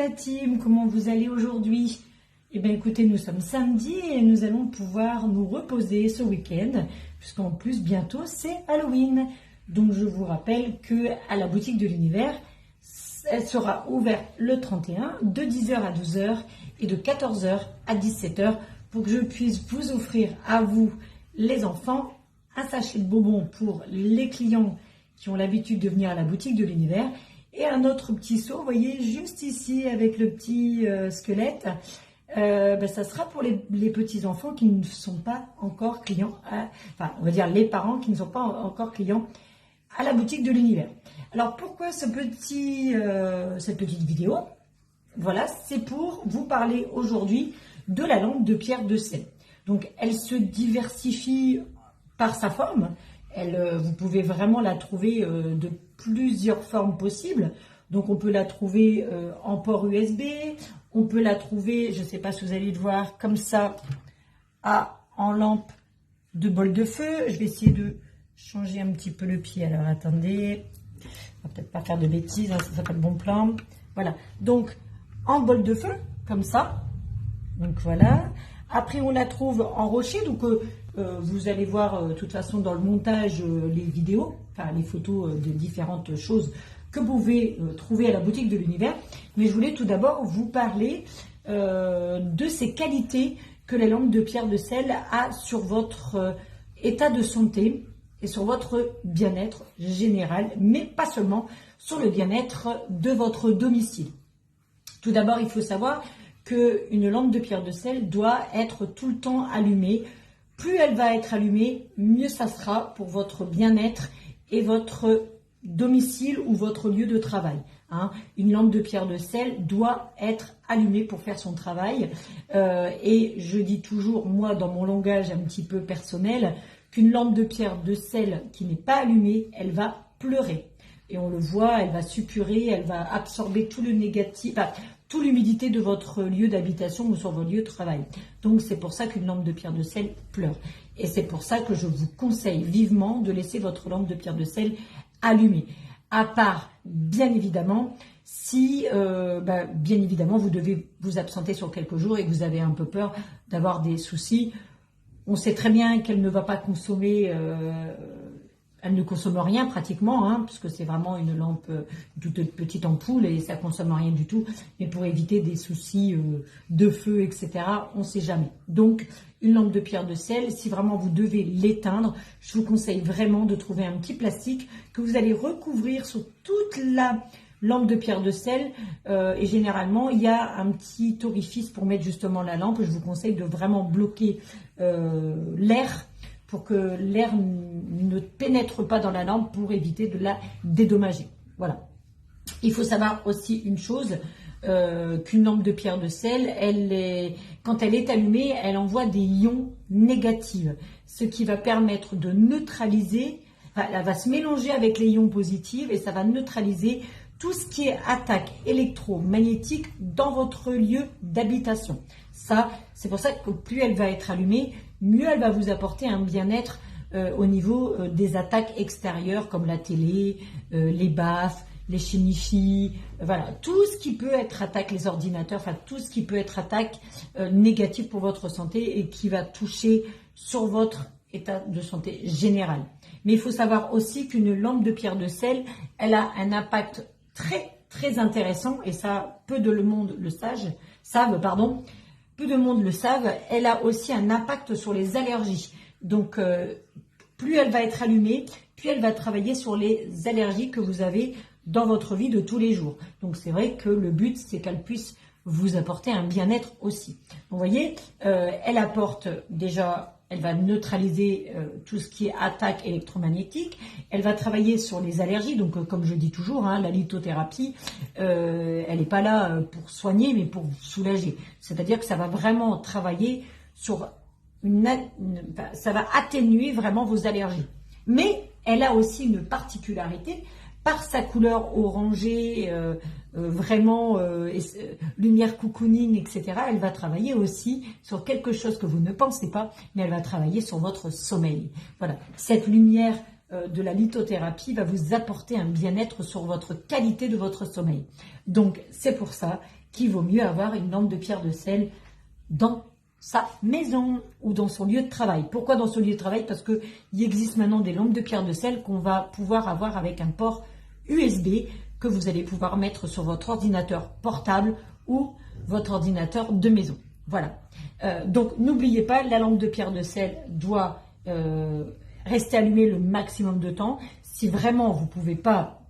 la team, comment vous allez aujourd'hui? Eh bien écoutez, nous sommes samedi et nous allons pouvoir nous reposer ce week-end, puisqu'en plus bientôt c'est Halloween. Donc je vous rappelle que à la boutique de l'univers, elle sera ouverte le 31 de 10h à 12h et de 14h à 17h pour que je puisse vous offrir à vous, les enfants, un sachet de bonbons pour les clients qui ont l'habitude de venir à la boutique de l'univers et un autre petit seau, vous voyez, juste ici avec le petit squelette. Ça sera pour les petits enfants qui ne sont pas encore clients, enfin on va dire les parents qui ne sont pas encore clients à la boutique de l'univers. Alors pourquoi cette petite vidéo? Voilà, c'est pour vous parler aujourd'hui de la lampe de pierre de sel. Donc elle se diversifie par sa forme. Vous pouvez vraiment la trouver de plusieurs formes possibles. Donc on peut la trouver en port USB, on peut la trouver, je ne sais pas si vous allez le voir, comme ça, en lampe de bol de feu. Je vais essayer de changer un petit peu le pied. Alors attendez, on va peut-être pas faire de bêtises, hein, ça s'appelle bon plan. Voilà, donc en bol de feu, comme ça. Donc voilà. Après on la trouve en rocher, donc vous allez voir de toute façon dans le montage les vidéos, enfin les photos de différentes choses que vous pouvez trouver à la boutique de l'univers. Mais je voulais tout d'abord vous parler de ces qualités que la lampe de pierre de sel a sur votre état de santé et sur votre bien-être général, mais pas seulement sur le bien-être de votre domicile. Tout d'abord, il faut savoir qu'une lampe de pierre de sel doit être tout le temps allumée. Plus elle va être allumée, mieux ça sera pour votre bien-être et votre domicile ou votre lieu de travail. Une lampe de pierre de sel doit être allumée pour faire son travail. Et je dis toujours, moi, dans mon langage un petit peu personnel, qu'une lampe de pierre de sel qui n'est pas allumée, elle va pleurer. Et on le voit, elle va suppurer, elle va absorber tout le négatif, toute l'humidité de votre lieu d'habitation ou sur votre lieu de travail. Donc c'est pour ça qu'une lampe de pierre de sel pleure. Et c'est pour ça que je vous conseille vivement de laisser votre lampe de pierre de sel allumée. À part, bien évidemment, si bien évidemment vous devez vous absenter sur quelques jours et que vous avez un peu peur d'avoir des soucis. On sait très bien qu'elle ne va pas consommer, elle ne consomme rien pratiquement, puisque c'est vraiment une lampe, toute petite ampoule et ça ne consomme rien du tout. Mais pour éviter des soucis de feu, etc., on ne sait jamais. Donc, une lampe de pierre de sel, si vraiment vous devez l'éteindre, je vous conseille vraiment de trouver un petit plastique que vous allez recouvrir sur toute la lampe de pierre de sel. Et généralement, il y a un petit orifice pour mettre justement la lampe. Je vous conseille de vraiment bloquer l'air pour que l'air ne pénètre pas dans la lampe pour éviter de la dédommager. Voilà. Il faut savoir aussi une chose, qu'une lampe de pierre de sel, quand elle est allumée, elle envoie des ions négatifs, ce qui va permettre de neutraliser, elle va se mélanger avec les ions positifs et ça va neutraliser tout ce qui est attaque électromagnétique dans votre lieu d'habitation. Ça, c'est pour ça que plus elle va être allumée, mieux elle va vous apporter un bien-être au niveau des attaques extérieures comme la télé, les baffes, les chimifies, voilà, tout ce qui peut être attaque, les ordinateurs, enfin tout ce qui peut être attaque négative pour votre santé et qui va toucher sur votre état de santé général. Mais il faut savoir aussi qu'une lampe de pierre de sel, elle a un impact très très intéressant et ça, peu de monde le savent, peu de monde le savent, elle a aussi un impact sur les allergies. Donc, plus elle va être allumée, plus elle va travailler sur les allergies que vous avez dans votre vie de tous les jours. Donc, c'est vrai que le but, c'est qu'elle puisse vous apporter un bien-être aussi. Donc, vous voyez, elle apporte déjà, elle va neutraliser tout ce qui est attaque électromagnétique. Elle va travailler sur les allergies. Donc, comme je dis toujours, la lithothérapie, elle n'est pas là pour soigner, mais pour soulager. C'est-à-dire que ça va vraiment travailler sur ça va atténuer vraiment vos allergies. Mais elle a aussi une particularité par sa couleur orangée, vraiment lumière cocooning, etc. Elle va travailler aussi sur quelque chose que vous ne pensez pas, mais elle va travailler sur votre sommeil. Voilà, cette lumière de la lithothérapie va vous apporter un bien-être sur votre qualité de votre sommeil. Donc, c'est pour ça qu'il vaut mieux avoir une lampe de pierre de sel dans sa maison ou dans son lieu de travail. Pourquoi dans son lieu de travail? Parce qu'il existe maintenant des lampes de pierre de sel qu'on va pouvoir avoir avec un port USB que vous allez pouvoir mettre sur votre ordinateur portable ou votre ordinateur de maison. Voilà. Donc n'oubliez pas, la lampe de pierre de sel doit rester allumée le maximum de temps. Si vraiment vous ne pouvez pas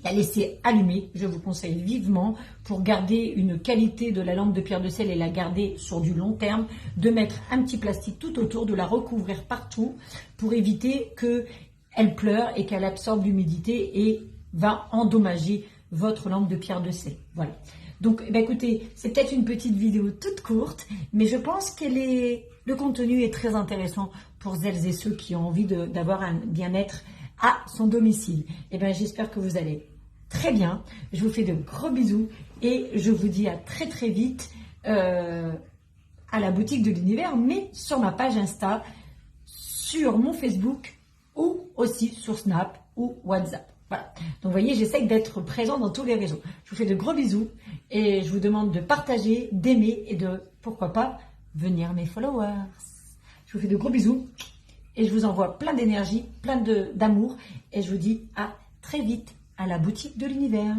la laisser allumée, je vous conseille vivement, pour garder une qualité de la lampe de pierre de sel et la garder sur du long terme, de mettre un petit plastique tout autour, de la recouvrir partout pour éviter qu'elle pleure et qu'elle absorbe l'humidité et va endommager votre lampe de pierre de sel. Voilà. Donc, écoutez, c'est peut-être une petite vidéo toute courte, mais je pense que le contenu est très intéressant pour celles et ceux qui ont envie d'avoir un bien-être à son domicile. J'espère que vous allez très bien. Je vous fais de gros bisous et je vous dis à très très vite à la boutique de l'univers, mais sur ma page Insta, sur mon Facebook ou aussi sur Snap ou WhatsApp. Voilà. Donc, vous voyez, j'essaie d'être présent dans tous les réseaux. Je vous fais de gros bisous et je vous demande de partager, d'aimer et de, pourquoi pas, venir mes followers. Je vous fais de gros bisous et je vous envoie plein d'énergie, plein d'amour et je vous dis à très vite à la boutique de l'univers.